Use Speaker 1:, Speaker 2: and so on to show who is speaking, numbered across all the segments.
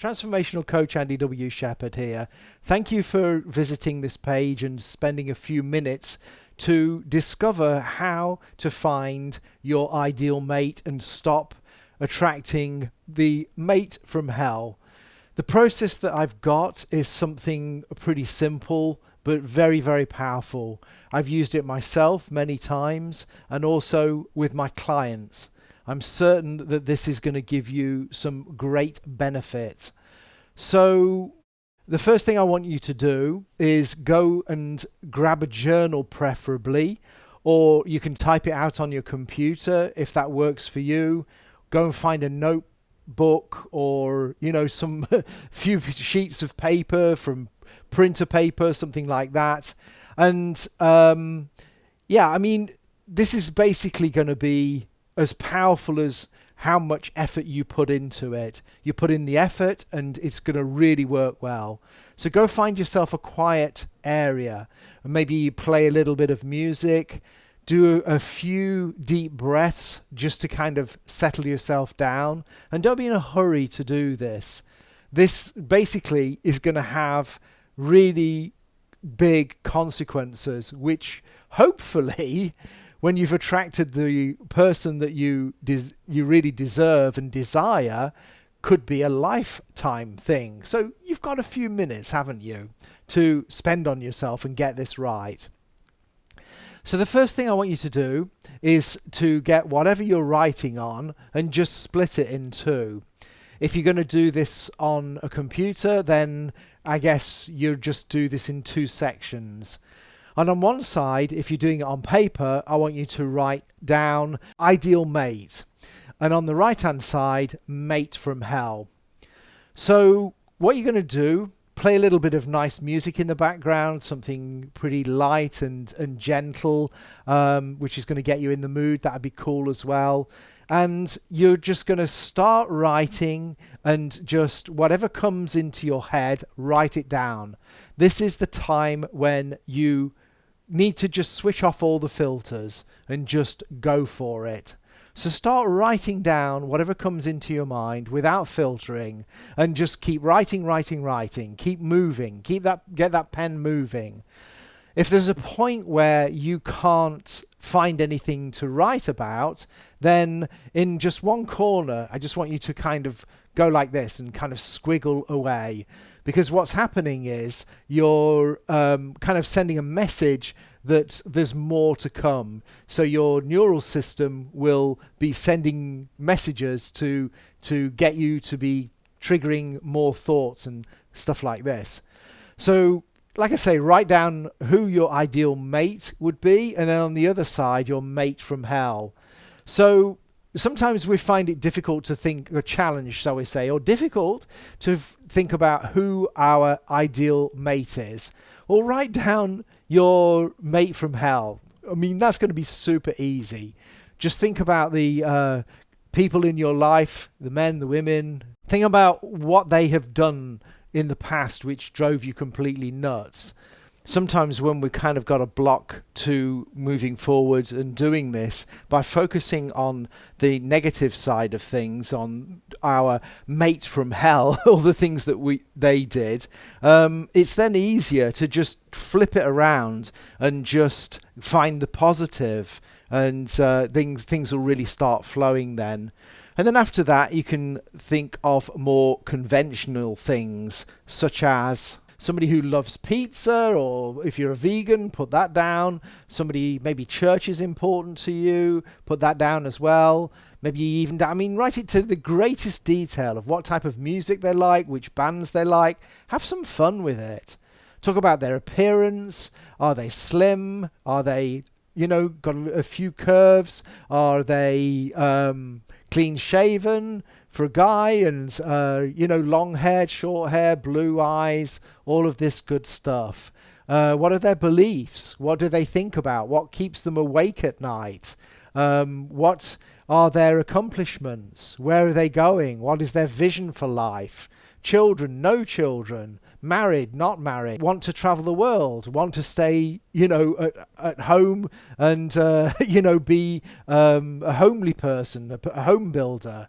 Speaker 1: Transformational Coach Andy W. Shepherd here. Thank you for visiting this page and spending a few minutes to discover how to find your ideal mate and stop attracting the mate from hell. The process that I've got is something pretty simple but very, very powerful. I've used it myself many times and also with my clients. I'm certain that this is going to give you some great benefit. So the first thing I want you to do is go and grab a journal preferably, or you can type it out on your computer if that works for you. Go and find a notebook or, some few sheets of paper from printer paper, something like that. And this is basically going to be as powerful as how much effort you put into it. You put in the effort and it's going to really work well. So go find yourself a quiet area and maybe you play a little bit of music, do a few deep breaths just to kind of settle yourself down, and don't be in a hurry to do this. This basically is going to have really big consequences, which hopefully when you've attracted the person that you really deserve and desire, could be a lifetime thing. So you've got a few minutes, haven't you, to spend on yourself and get this right. So the first thing I want you to do is to get whatever you're writing on and just split it in two. If you're going to do this on a computer, then I guess you just do this in two sections. And on one side, if you're doing it on paper, I want you to write down ideal mate. And on the right-hand side, mate from hell. So what you're going to do, play a little bit of nice music in the background, something pretty light and gentle, which is going to get you in the mood. That'd be cool as well. And you're just going to start writing, and just whatever comes into your head, write it down. This is the time when you need to just switch off all the filters and just go for it. So start writing down whatever comes into your mind without filtering, and just keep writing, keep moving, get that pen moving. If there's a point where you can't find anything to write about, then in just one corner, I just want you to kind of go like this and kind of squiggle away. Because what's happening is you're kind of sending a message that there's more to come. So your neural system will be sending messages to get you to be triggering more thoughts and stuff like this. So like I say, write down who your ideal mate would be, and then on the other side, your mate from hell. So sometimes we find it difficult to think, a challenge, shall we say, or difficult to think about who our ideal mate is. Well, write down your mate from hell. I mean, that's going to be super easy. Just think about the people in your life, the men, the women. Think about what they have done in the past which drove you completely nuts. Sometimes when we kind of got a block to moving forward and doing this, by focusing on the negative side of things, on our mate from hell, all the things that they did, it's then easier to just flip it around and just find the positive, and things will really start flowing then. And then after that, you can think of more conventional things, such as somebody who loves pizza, or if you're a vegan, put that down. Somebody, maybe church is important to you, put that down as well. Maybe even, write it to the greatest detail of what type of music they like, which bands they like. Have some fun with it. Talk about their appearance. Are they slim? Are they, got a few curves? Are they clean shaven for a guy, and long hair, short hair, blue eyes, all of this good stuff. What are their beliefs? What do they think about? What keeps them awake at night? What are their accomplishments? Where are they going? What is their vision for life? Children, no children, married, not married, want to travel the world, want to stay, at home and, be a homely person, a home builder.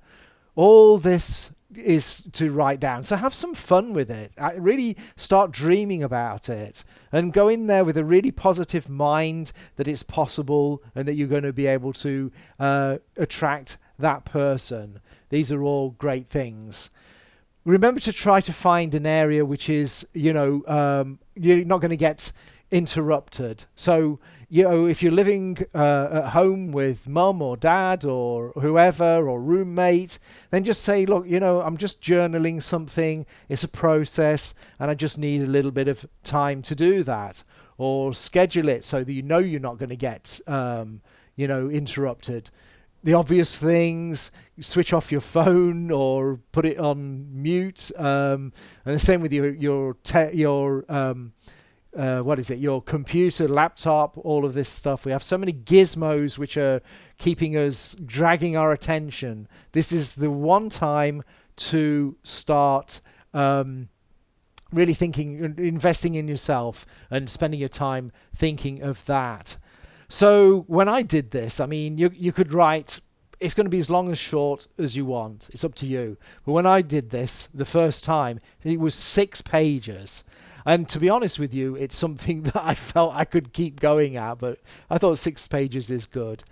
Speaker 1: All this is to write down. So have some fun with it. Really start dreaming about it and go in there with a really positive mind that it's possible and that you're going to be able to attract that person. These are all great things. Remember to try to find an area which is, you're not going to get interrupted. So, if you're living at home with mum or dad or whoever or roommate, then just say, look, I'm just journaling something. It's a process and I just need a little bit of time to do that. Or schedule it so that you're not going to get, interrupted. The obvious things, switch off your phone or put it on mute. And the same with your computer, laptop, all of this stuff. We have so many gizmos which are keeping us, dragging our attention. This is the one time to start really thinking, investing in yourself and spending your time thinking of that. So when I did this, you could write, it's going to be as long as short as you want. It's up to you. But when I did this the first time, it was 6 pages. And to be honest with you, it's something that I felt I could keep going at, but I thought 6 pages is good.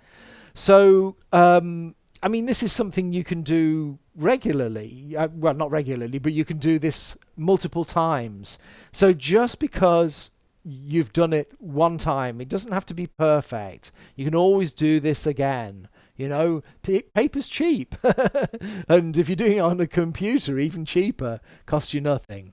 Speaker 1: So, this is something you can do regularly. Well, not regularly, but you can do this multiple times. So just because you've done it one time, it doesn't have to be perfect. You can always do this again. Paper's cheap. And if you're doing it on a computer, even cheaper, costs you nothing.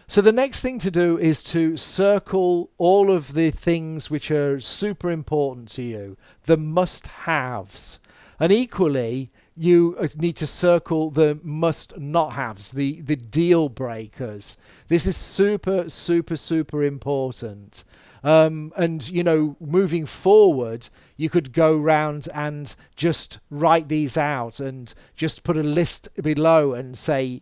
Speaker 1: So the next thing to do is to circle all of the things which are super important to you, the must-haves. And equally, you need to circle the must-not-haves, the deal breakers. This is super, super, super important. Moving forward, you could go round and just write these out and just put a list below and say,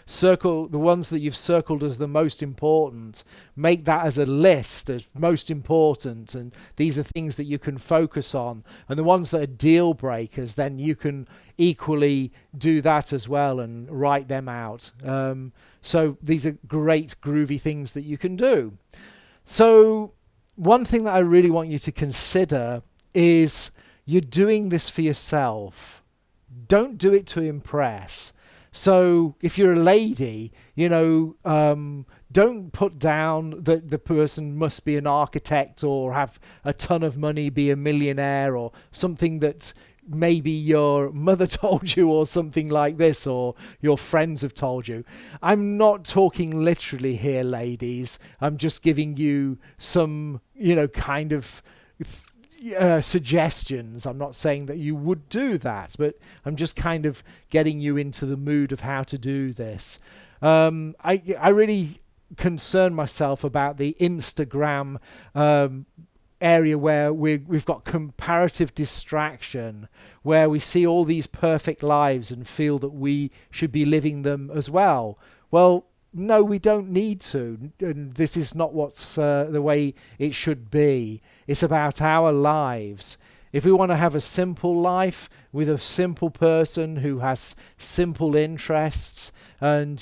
Speaker 1: circle the ones that you've circled as the most important. Make that as a list as most important, and these are things that you can focus on. And the ones that are deal breakers, then you can equally do that as well and write them out. So these are great groovy things that you can do. So one thing that I really want you to consider is you're doing this for yourself. Don't do it to impress. So if you're a lady, don't put down that the person must be an architect or have a ton of money, be a millionaire or something that maybe your mother told you or something like this, or your friends have told you. I'm not talking literally here, ladies. I'm just giving you some, kind of suggestions. I'm not saying that you would do that, but I'm just kind of getting you into the mood of how to do this. I really concern myself about the Instagram area where we've got comparative distraction, where we see all these perfect lives and feel that we should be living them as well. Well, no, we don't need to, and this is not what's the way it should be. It's about our lives. If we want to have a simple life with a simple person who has simple interests and,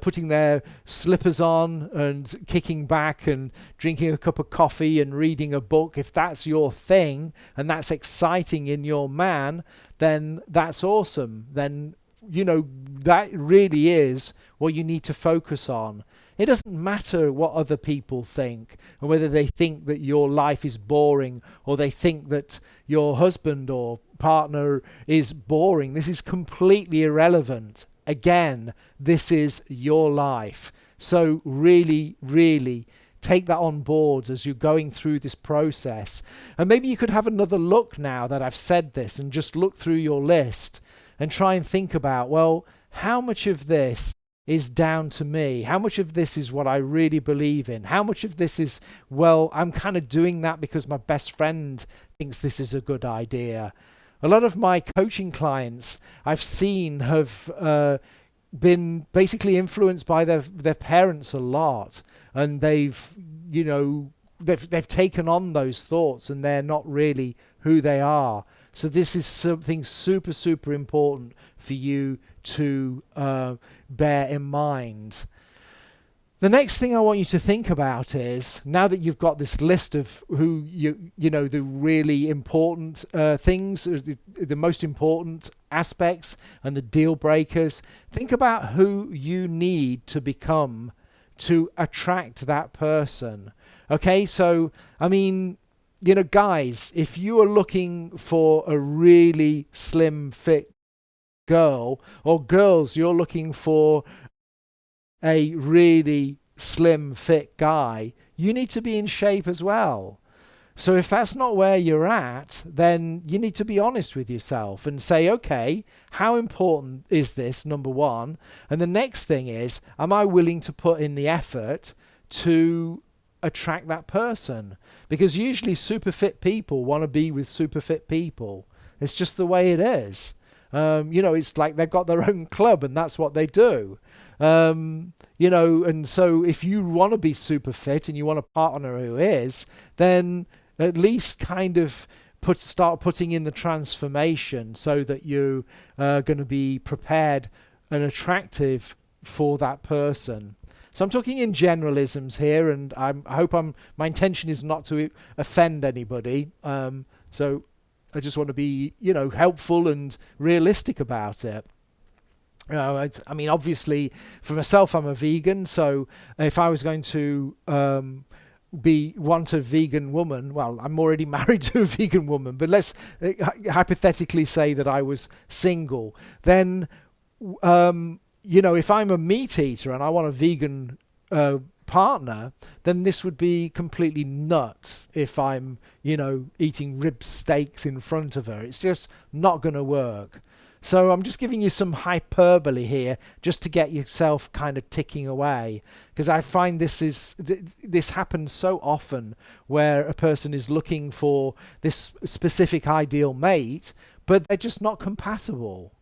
Speaker 1: putting their slippers on and kicking back and drinking a cup of coffee and reading a book, if that's your thing and that's exciting in your man, then that's awesome. Then, that really is what you need to focus on. It doesn't matter what other people think and whether they think that your life is boring or they think that your husband or partner is boring. This is completely irrelevant. Again, this is your life. So really, really take that on board as you're going through this process. And maybe you could have another look now that I've said this and just look through your list and try and think about, well, how much of this is down to me? How much of this is what I really believe in? How much of this is, well, I'm kind of doing that because my best friend thinks this is a good idea? A lot of my coaching clients I've seen have been basically influenced by their parents a lot, and they've taken on those thoughts and they're not really who they are. So this is something super, super important for you to bear in mind. The next thing I want you to think about is, now that you've got this list of who you know, the really important things, the most important aspects and the deal breakers, think about who you need to become to attract that person. Okay, so, I mean, you know, guys, if you are looking for a really slim fit girl, or girls, you're looking for a really slim fit guy, you need to be in shape as well. So if that's not where you're at, then you need to be honest with yourself and say, okay, how important is this, number one? And the next thing is, am I willing to put in the effort to attract that person? Because usually super fit people want to be with super fit people. It's just the way it is. You know, it's like they've got their own club and that's what they do. You know, and so if you want to be super fit and you want a partner who is, then at least kind of start putting in the transformation so that you are going to be prepared and attractive for that person. So I'm talking in generalisms here, and I hope my intention is not to offend anybody. So I just want to be, you know, helpful and realistic about it. I mean, obviously, for myself, I'm a vegan. So if I was going to want a vegan woman, well, I'm already married to a vegan woman. But let's hypothetically say that I was single. Then, you know, if I'm a meat eater and I want a vegan partner, then this would be completely nuts if I'm, you know, eating rib steaks in front of her. It's just not going to work. So I'm just giving you some hyperbole here just to get yourself kind of ticking away, because I find this happens so often where a person is looking for this specific ideal mate, but they're just not compatible.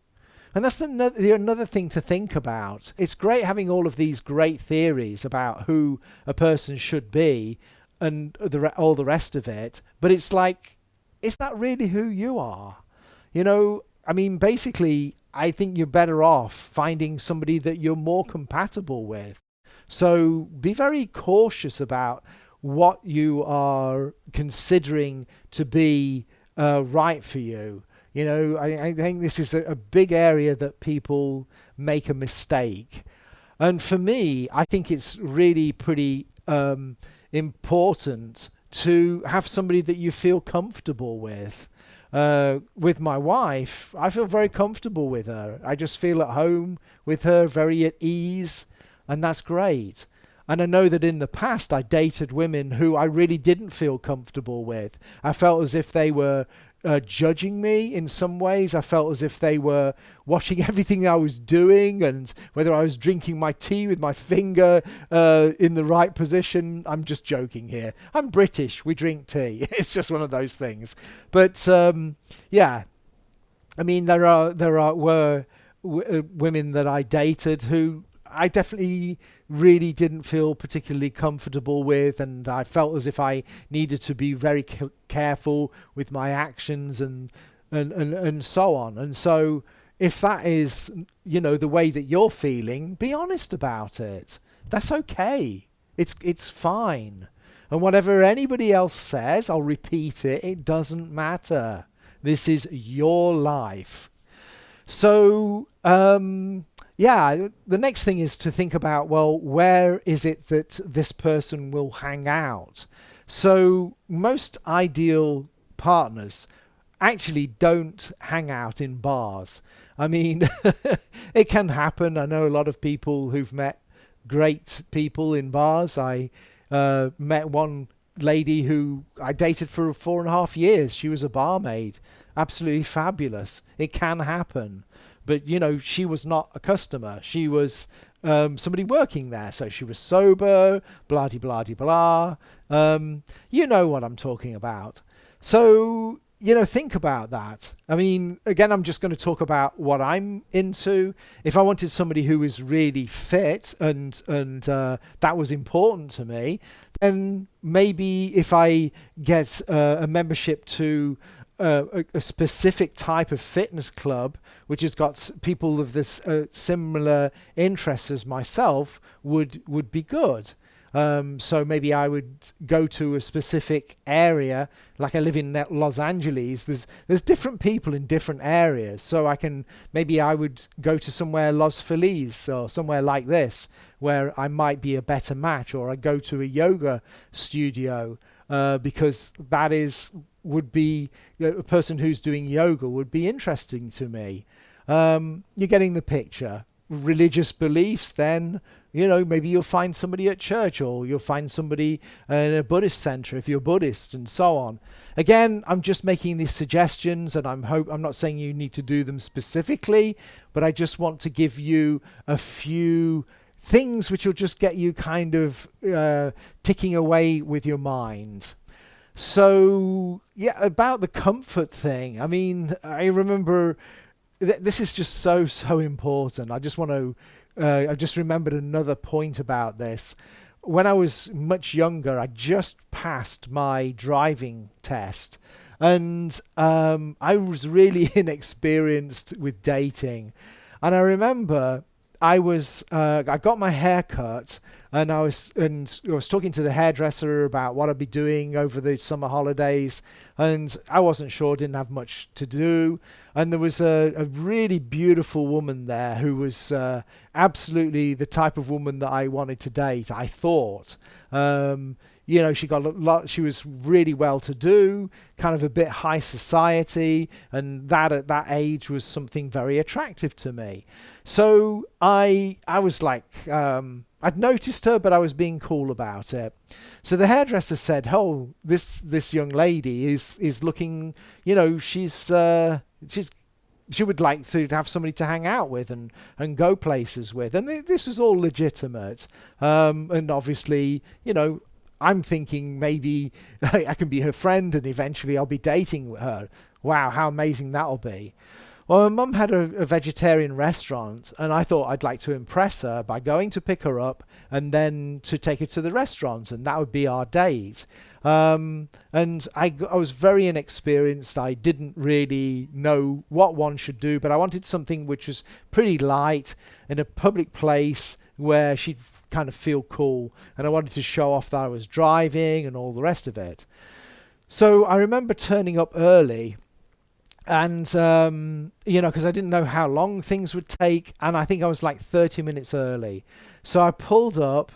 Speaker 1: And that's another thing to think about. It's great having all of these great theories about who a person should be and all the rest of it, but it's like, is that really who you are? You know, I mean, basically, I think you're better off finding somebody that you're more compatible with. So be very cautious about what you are considering to be right for you. You know, I think this is a big area that people make a mistake. And for me, I think it's really pretty important to have somebody that you feel comfortable with. With my wife, I feel very comfortable with her. I just feel at home with her, very at ease, and that's great. And I know that in the past I dated women who I really didn't feel comfortable with. I felt as if they were judging me in some ways. I felt as if they were watching everything I was doing and whether I was drinking my tea with my finger in the right position. I'm just joking here. I'm British. We drink tea. It's just one of those things. But yeah, I mean, were women that I dated who I definitely really didn't feel particularly comfortable with, and I felt as if I needed to be very careful with my actions and so on. And so if that is, you know, the way that you're feeling, be honest about it. That's okay. It's fine. And whatever anybody else says, I'll repeat it, it doesn't matter. This is your life. So yeah, the next thing is to think about, well, where is it that this person will hang out? So most ideal partners actually don't hang out in bars. I mean, it can happen. I know a lot of people who've met great people in bars. I met one lady who I dated for 4.5 years. She was a barmaid. Absolutely fabulous. It can happen. But, you know, she was not a customer. She was somebody working there. So she was sober, blah-de-blah-de-blah. You know what I'm talking about. So, you know, think about that. I mean, again, I'm just going to talk about what I'm into. If I wanted somebody who was really fit and that was important to me, then maybe if I get a membership to a specific type of fitness club which has got people of this similar interests as myself would be good. So maybe I would go to a specific area, like I live in Los Angeles. There's different people in different areas, so maybe I would go to somewhere Los Feliz or somewhere like this, where I might be a better match, or I go to a yoga studio because would be a person who's doing yoga would be interesting to me. You're getting the picture. Religious beliefs, then maybe you'll find somebody at church, or you'll find somebody in a Buddhist center if you're Buddhist, and so on. Again, I'm just making these suggestions, and I'm not saying you need to do them specifically, but I just want to give you a few things which will just get you kind of ticking away with your mind. So yeah, about the comfort thing, I mean, I remember this is just so important. I just want to I just remembered another point about this. When I was much younger, I just passed my driving test, and I was really inexperienced with dating. And I remember I got my hair cut, and I was talking to the hairdresser about what I'd be doing over the summer holidays, and I wasn't sure, didn't have much to do. And there was a really beautiful woman there who was absolutely the type of woman that I wanted to date, I thought. She got a lot. She was really well to do, kind of a bit high society, and that at that age was something very attractive to me. So I was like, I'd noticed her, but I was being cool about it. So the hairdresser said, "Oh, this young lady is looking. She would like to have somebody to hang out with and go places with." And this was all legitimate. And obviously, I'm thinking maybe I can be her friend and eventually I'll be dating her. Wow, how amazing that'll be. Well, my mum had a vegetarian restaurant, and I thought I'd like to impress her by going to pick her up and then to take her to the restaurant, and that would be our date. And I was very inexperienced. I didn't really know what one should do, but I wanted something which was pretty light in a public place where she'd kind of feel cool, and I wanted to show off that I was driving and all the rest of it. So I remember turning up early, and because I didn't know how long things would take, and I think I was like 30 minutes early. So I pulled up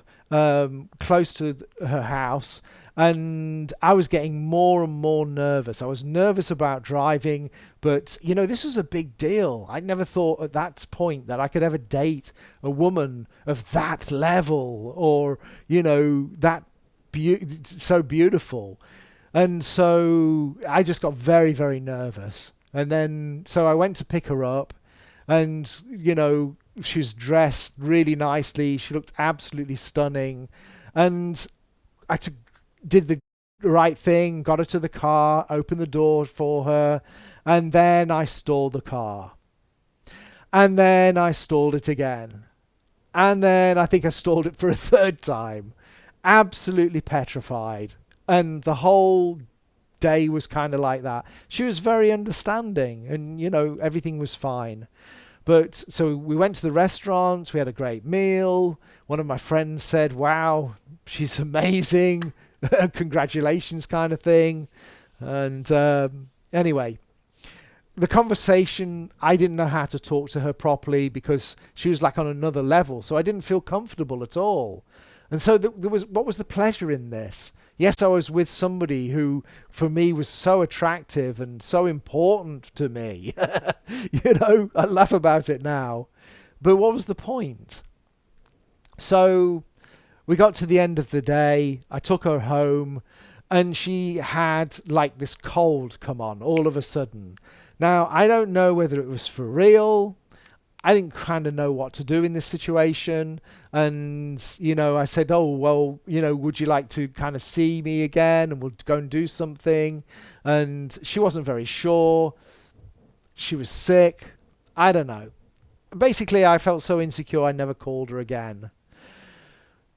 Speaker 1: close to her house, and I was getting more and more nervous. I was nervous about driving, but this was a big deal. I never thought at that point that I could ever date a woman of that level, or that so beautiful. And so I just got very, very nervous. And then so I went to pick her up, and she was dressed really nicely. She looked absolutely stunning, and I did the right thing, got her to the car, opened the door for her, and then I stalled the car. And then I stalled it again. And then I think I stalled it for a third time. Absolutely petrified. And the whole day was kind of like that. She was very understanding, and everything was fine. But so we went to the restaurant, we had a great meal. One of my friends said, "Wow, she's amazing. Congratulations," kind of thing. And anyway, the conversation, I didn't know how to talk to her properly because she was like on another level, so I didn't feel comfortable at all. And so what was the pleasure in this? Yes, I was with somebody who, for me, was so attractive and so important to me. I laugh about it now. But what was the point? So we got to the end of the day. I took her home, and she had like this cold come on all of a sudden. Now, I don't know whether it was for real. I didn't kind of know what to do in this situation. And, I said, "Oh, well, would you like to kind of see me again, and we'll go and do something?" And she wasn't very sure. She was sick. I don't know. Basically, I felt so insecure I never called her again.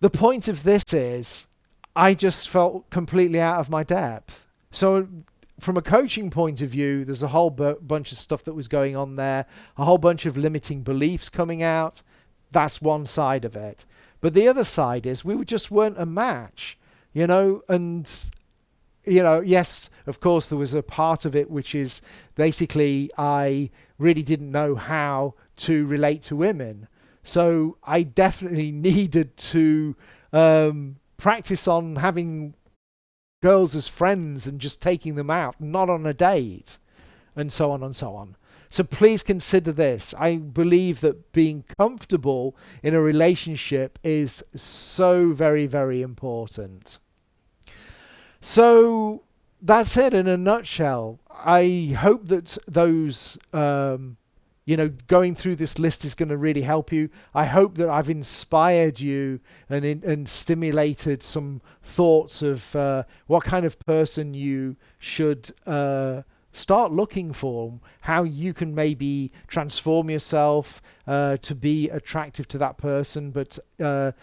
Speaker 1: The point of this is I just felt completely out of my depth. So from a coaching point of view, there's a whole bunch of stuff that was going on there, a whole bunch of limiting beliefs coming out. That's one side of it. But the other side is we just weren't a match, and yes, of course, there was a part of it which is basically I really didn't know how to relate to women. So I definitely needed to practice on having girls as friends and just taking them out, not on a date, and so on and so on. So please consider this. I believe that being comfortable in a relationship is so very, very important. So that's it in a nutshell. I hope that those, going through this list is going to really help you. I hope that I've inspired you and stimulated some thoughts of what kind of person you should start looking for, how you can maybe transform yourself to be attractive to that person, but to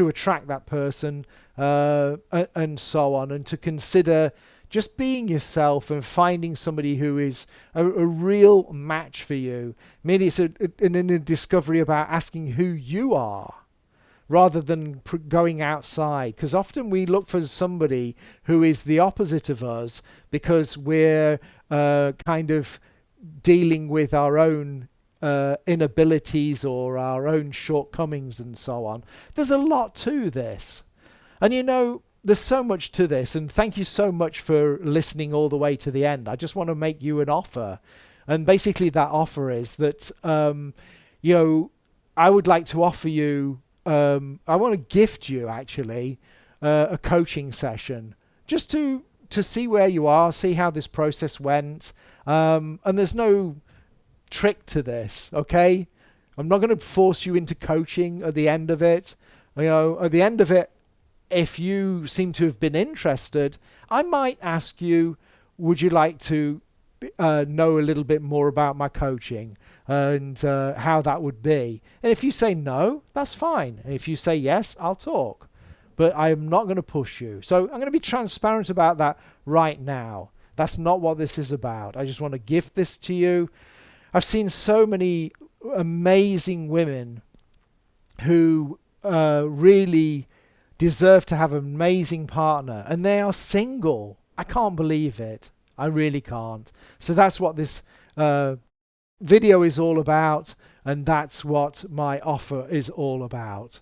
Speaker 1: attract that person, and so on, and to consider just being yourself and finding somebody who is a real match for you. Maybe it's a discovery about asking who you are rather than going outside, because often we look for somebody who is the opposite of us because we're kind of dealing with our own inabilities or our own shortcomings and so on. There's a lot to this, and there's so much to this, and thank you so much for listening all the way to the end. I just want to make you an offer, and basically that offer is that I would like to offer you, I want to gift you actually a coaching session just to see where you are, see how this process went, and there's no trick to this, okay? I'm not going to force you into coaching at the end of it. At the end of it, if you seem to have been interested, I might ask you, would you like to know a little bit more about my coaching and how that would be? And if you say no, that's fine. And if you say yes, I'll talk. But I am not going to push you. So I'm going to be transparent about that right now. That's not what this is about. I just want to gift this to you. I've seen so many amazing women who really deserve to have an amazing partner, and they are single. I can't believe it. I really can't. So that's what this video is all about, and that's what my offer is all about.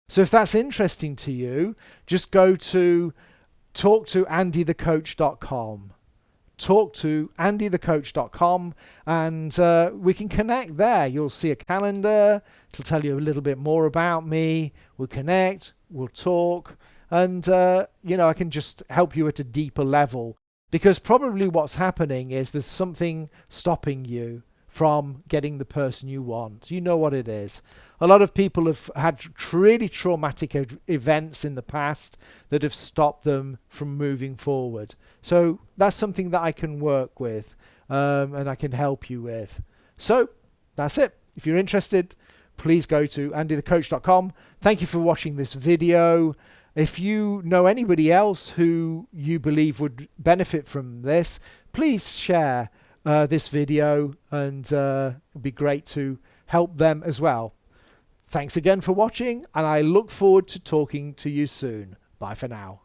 Speaker 1: So if that's interesting to you, just go to talktoandythecoach.com. talktoandythecoach.com, and we can connect there. You'll see a calendar. It'll tell you a little bit more about me. We'll connect, we'll talk, and I can just help you at a deeper level, because probably what's happening is there's something stopping you from getting the person you want. You know what it is. A lot of people have had really traumatic events in the past that have stopped them from moving forward. So that's something that I can work with, and I can help you with. So that's it. If you're interested, please go to andythecoach.com. Thank you for watching this video. If you know anybody else who you believe would benefit from this, please share this video, and it'd be great to help them as well. Thanks again for watching, and I look forward to talking to you soon. Bye for now.